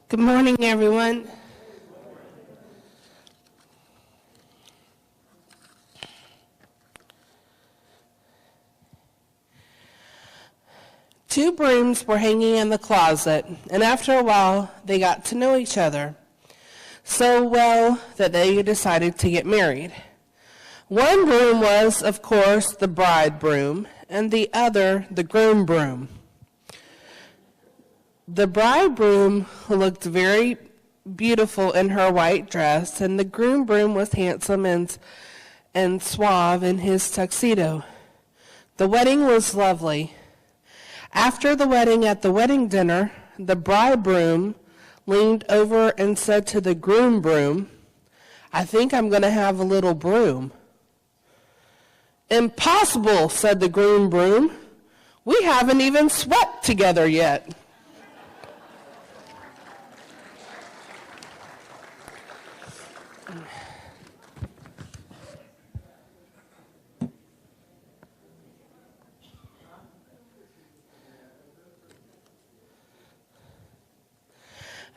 Good morning, everyone. Two brooms were hanging in the closet, and after a while, they got to know each other so well that they decided to get married. One broom was, of course, the bride broom, and the other, the groom broom. The bride broom looked very beautiful in her white dress, and the groom broom was handsome and suave in his tuxedo. The wedding was lovely. After the wedding, at the wedding dinner, the bride broom leaned over and said to the groom broom, "I think I'm going to have a little broom." "Impossible," said the groom broom. "We haven't even sweat together yet."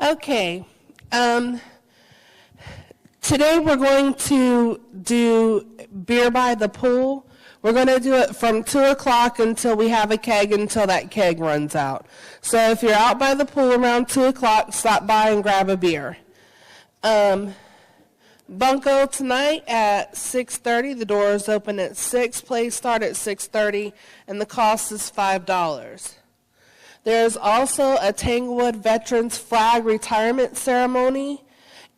Okay, today we're going to do beer by the pool. We're going to do it from 2 o'clock until we have a keg, until that keg runs out. So if you're out by the pool around 2 o'clock, stop by and grab a beer. Bunko tonight at 6:30. The doors open at 6. Plays start at 6:30, and the cost is $5. There's also a Tanglewood Veterans Flag Retirement Ceremony,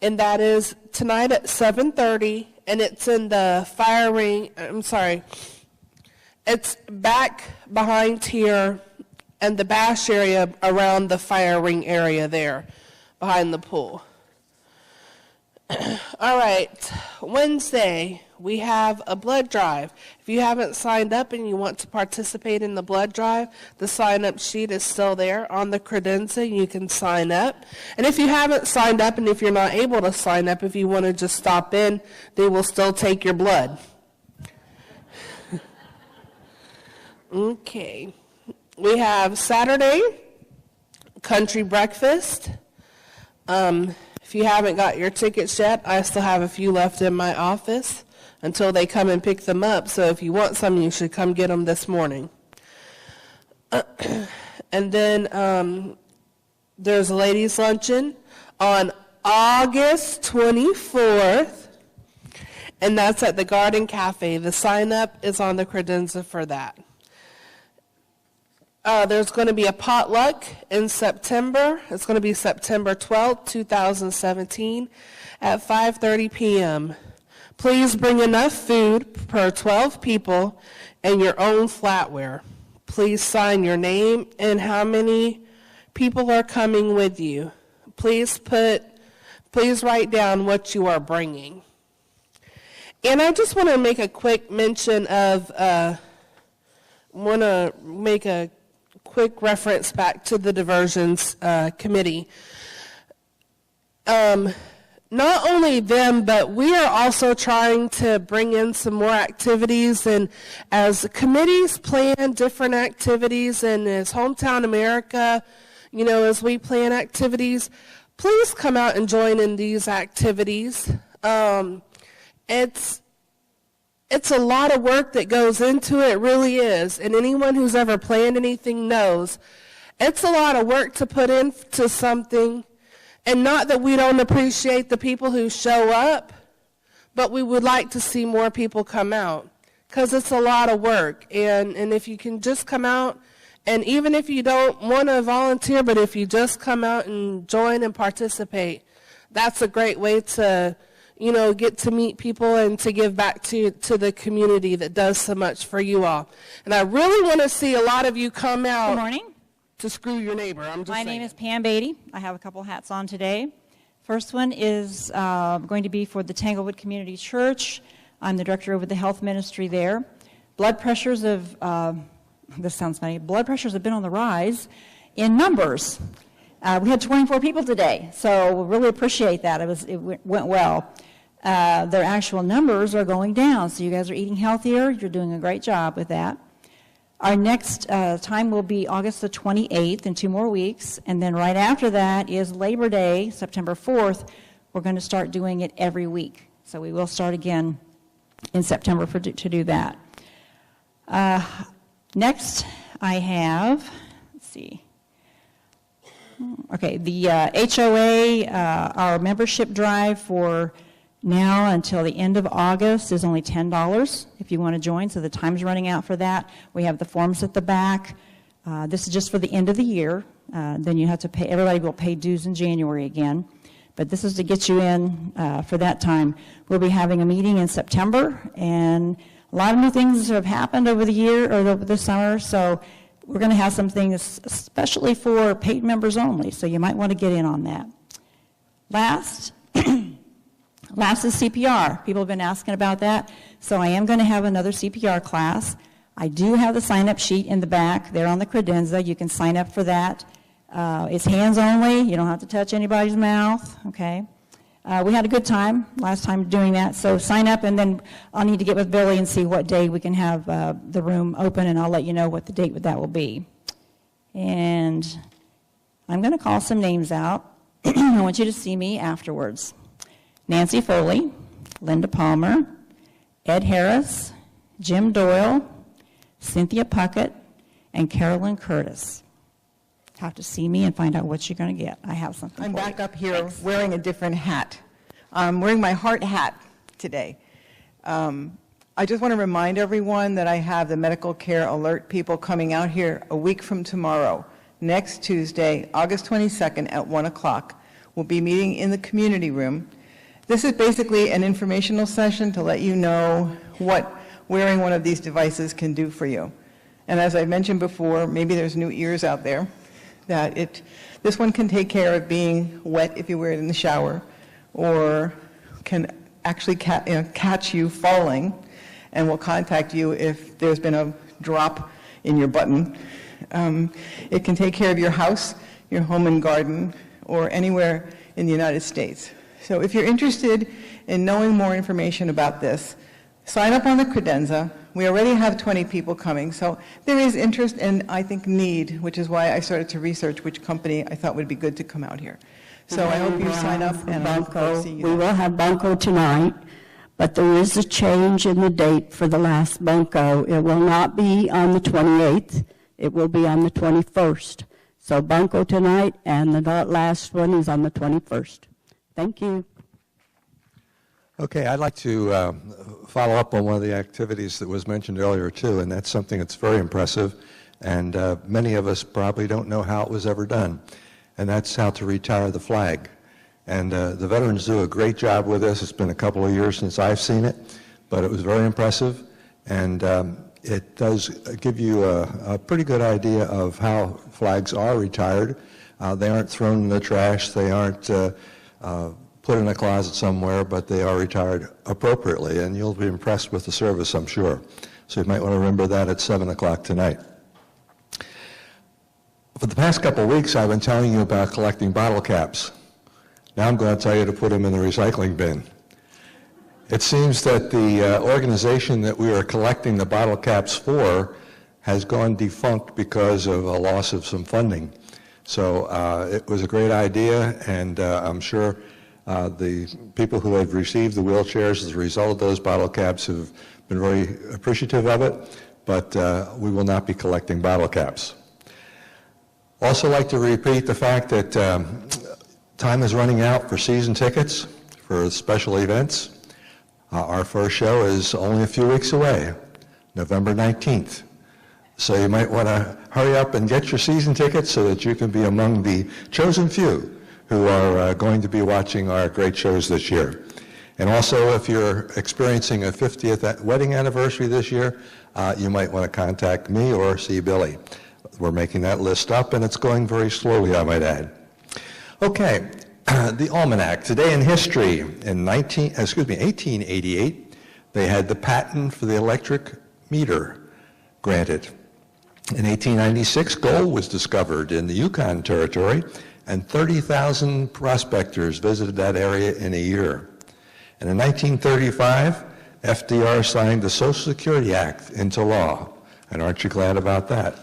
and that is tonight at 7:30, and it's in the fire ring. It's back behind here and the bash area around the fire ring area there behind the pool. All right, Wednesday, we have a blood drive. If you haven't signed up and you want to participate in the blood drive, the sign-up sheet is still there on the credenza. You can sign up. And if you haven't signed up and if you're not able to sign up, if you want to just stop in, they will still take your blood. Okay. We have Saturday, country breakfast. If you haven't got your tickets yet, I still have a few left in my office until they come and pick them up. So if you want some, you should come get them this morning. And then there's a ladies' luncheon on August 24th, and that's at the Garden Cafe. The sign-up is on the credenza for that. There's going to be a potluck in September. It's going to be September 12th, 2017 at 5:30 p.m. Please bring enough food per 12 people and your own flatware. Please sign your name and how many people are coming with you. Please write down what you are bringing. And I just want to make a quick mention of, quick reference back to the diversions committee. Not only them, but we are also trying to bring in some more activities, and as committees plan different activities, and as Hometown America, as we plan activities, please come out and join in these activities. It's a lot of work that goes into it, really is. And anyone who's ever planned anything knows it's a lot of work to put into something. And not that we don't appreciate the people who show up, but we would like to see more people come out because it's a lot of work. And if you can just come out, and even if you don't want to volunteer, but if you just come out and join and participate, that's a great way to get to meet people and to give back to the community that does so much for you all. And I really want to see a lot of you come out. Good morning. To screw your neighbor. My name is Pam Beatty. I have a couple hats on today. First one is going to be for the Tanglewood Community Church. I'm the director over the health ministry there. Blood pressures have, this sounds funny, blood pressures have been on the rise in numbers. We had 24 people today, so we really appreciate that. It went well. Their actual numbers are going down, so you guys are eating healthier. You're doing a great job with that. Our next time will be August the 28th in 2 more weeks, and then right after that is Labor Day, September 4th. We're going to start doing it every week. So we will start again in September to do that. Next, I have, let's see. Okay, the HOA, our membership drive for now until the end of August is only $10 if you want to join, so the time's running out for that. We have the forms at the back. This is just for the end of the year. Then you have to pay, everybody will pay dues in January again. But this is to get you in for that time. We'll be having a meeting in September, and a lot of new things have happened over the year or over the summer, so we're going to have some things especially for paid members only, so you might want to get in on that. Last is CPR. People have been asking about that, so I am going to have another CPR class. I do have the sign-up sheet in the back there on the credenza. You can sign up for that. It's hands only. You don't have to touch anybody's mouth, okay? We had a good time last time doing that, so sign up, and then I'll need to get with Billy and see what day we can have the room open, and I'll let you know what the date that will be. And I'm going to call some names out. I want you to see me afterwards. Nancy Foley, Linda Palmer, Ed Harris, Jim Doyle, Cynthia Puckett, and Carolyn Curtis. Have to see me and find out what you're going to get. I have something I'm for back you. up here Thanks. wearing a different hat. I'm wearing my heart hat today. I just want to remind everyone that I have the medical care alert people coming out here a week from tomorrow, next Tuesday, August 22nd at 1 o'clock. We'll be meeting in the community room. This is basically an informational session to let you know what wearing one of these devices can do for you. And as I mentioned before, maybe there's new ears out there, that this one can take care of being wet if you wear it in the shower, or can actually catch you falling, and will contact you if there's been a drop in your button. It can take care of your house, your home and garden, or anywhere in the United States. So if you're interested in knowing more information about this, sign up on the credenza. We already have 20 people coming, so there is interest and, I think, need, which is why I started to research which company I thought would be good to come out here. So I hope you sign up, and I'll see you. We will have Bunko tonight, but there is a change in the date for the last Bunko. It will not be on the 28th. It will be on the 21st. So Bunko tonight, and the last one is on the 21st. Thank you. Okay, I'd like to follow up on one of the activities that was mentioned earlier too, and that's something that's very impressive, and many of us probably don't know how it was ever done, and that's how to retire the flag. And the veterans do a great job with this. It's been a couple of years since I've seen it, but it was very impressive, and it does give you a pretty good idea of how flags are retired. They aren't thrown in the trash. They aren't put in a closet somewhere, but they are retired appropriately, and you'll be impressed with the service, I'm sure. So you might want to remember that at 7 o'clock tonight. For the past couple of weeks, I've been telling you about collecting bottle caps. Now I'm going to tell you to put them in the recycling bin. It seems that the organization that we are collecting the bottle caps for has gone defunct because of a loss of some funding. So it was a great idea, and I'm sure the people who have received the wheelchairs as a result of those bottle caps have been very appreciative of it, but we will not be collecting bottle caps. Also like to repeat the fact that time is running out for season tickets for special events. Our first show is only a few weeks away, November 19th. So you might want to hurry up and get your season tickets so that you can be among the chosen few who are going to be watching our great shows this year. And also, if you're experiencing a 50th wedding anniversary this year, you might want to contact me or see Billy. We're making that list up, and it's going very slowly, I might add. Okay, the Almanac. Today in history, in 1888, they had the patent for the electric meter granted. In 1896, gold was discovered in the Yukon Territory, and 30,000 prospectors visited that area in a year. And in 1935, FDR signed the Social Security Act into law, And aren't you glad about that?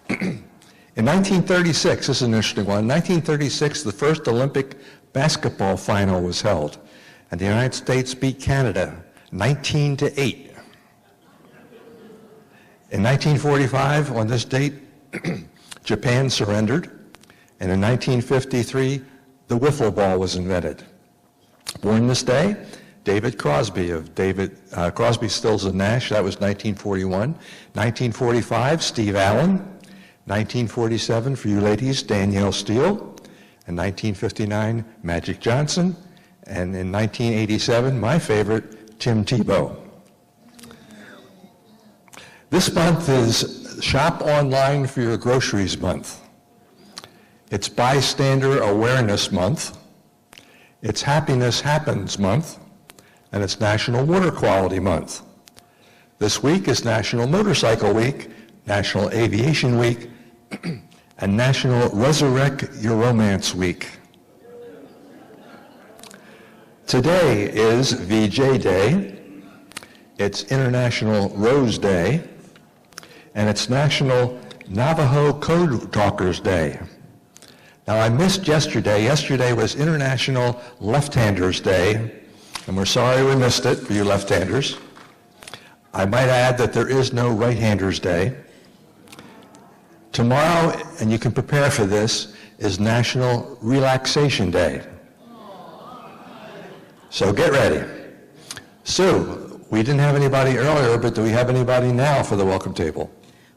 In 1936, this is an interesting one. In 1936, the first Olympic basketball final was held, and the United States beat Canada 19-8. In 1945, on this date, Japan surrendered, and in 1953, the wiffle ball was invented. Born this day, David Crosby of Crosby, Stills and Nash, that was 1941. 1945, Steve Allen. 1947, for you ladies, Danielle Steele. In 1959, Magic Johnson. And in 1987, my favorite, Tim Tebow. This month is Shop Online for Your Groceries Month. It's Bystander Awareness Month. It's Happiness Happens Month. And it's National Water Quality Month. This week is National Motorcycle Week, National Aviation Week, and National Resurrect Your Romance Week. Today is VJ Day, it's International Rose Day, and it's National Navajo Code Talkers Day. Now I missed yesterday. Yesterday was International Left-Handers Day, and we're sorry we missed it for you left-handers. I might add that there is no Right-Handers Day. Tomorrow, and you can prepare for this, is National Relaxation Day. So get ready. Sue, we didn't have anybody earlier, but do we have anybody now for the welcome table?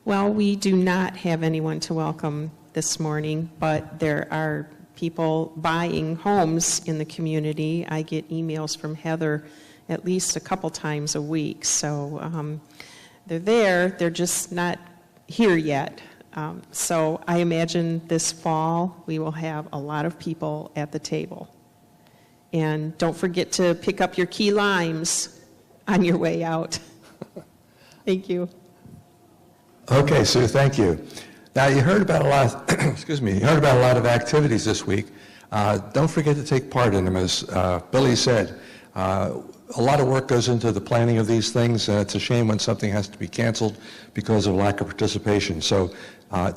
Well, we do not have anyone to welcome this morning, but there are people buying homes in the community. I get emails from Heather at least a couple times a week. So they're there, they're just not here yet. So I imagine this fall we will have a lot of people at the table. And don't forget to pick up your key limes on your way out. Thank you. Okay, Sue, thank you. Now you heard about a lot of, excuse me, you heard about a lot of activities this week. Don't forget to take part in them. As Billy said, a lot of work goes into the planning of these things, and it's a shame when something has to be canceled because of lack of participation. So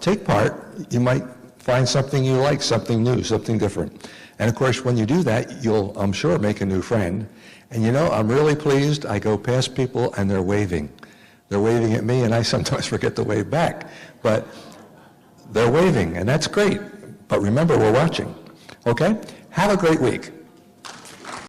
take part. You might find something you like, something new, something different. And of course, when you do that, you'll, I'm sure, make a new friend. And you know, I'm really pleased. I go past people and they're waving. They're waving at me, and I sometimes forget to wave back. But they're waving, and that's great. But remember, we're watching. Okay? Have a great week.